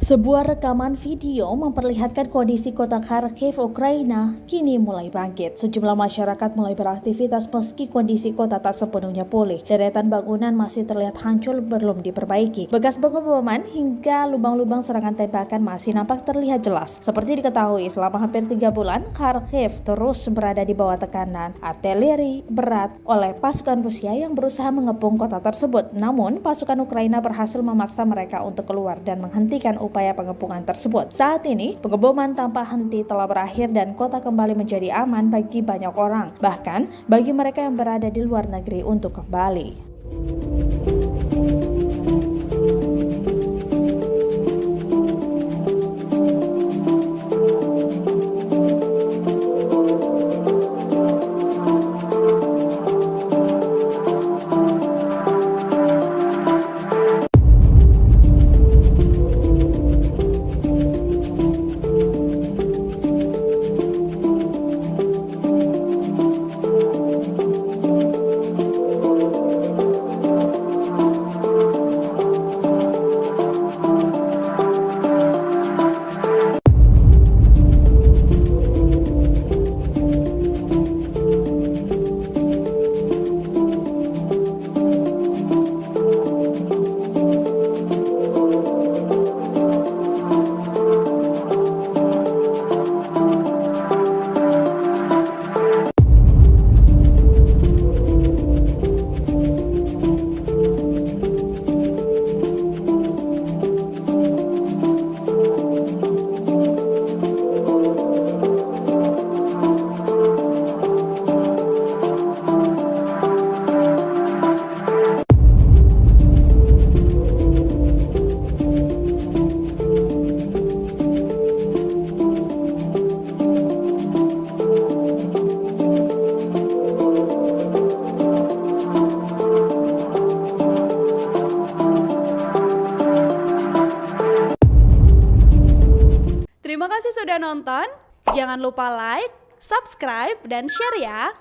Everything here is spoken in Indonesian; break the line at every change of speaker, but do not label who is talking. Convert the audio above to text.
Sebuah rekaman video memperlihatkan kondisi kota Kharkiv, Ukraina, kini mulai bangkit. Sejumlah masyarakat mulai beraktivitas meski kondisi kota tak sepenuhnya pulih. Deretan bangunan masih terlihat hancur belum diperbaiki. Bekas pengeboman hingga lubang-lubang serangan tembakan masih nampak terlihat jelas. Seperti diketahui, selama hampir 3 bulan, Kharkiv terus berada di bawah tekanan artileri berat oleh pasukan Rusia yang berusaha mengepung kota tersebut. Namun, pasukan Ukraina berhasil memaksa mereka untuk keluar dan menghentikan upaya pengepungan tersebut. Saat ini, pengeboman tanpa henti telah berakhir dan kota kembali menjadi aman bagi banyak orang, bahkan bagi mereka yang berada di luar negeri untuk kembali.
Terima kasih sudah nonton. Jangan lupa like, subscribe, dan share ya.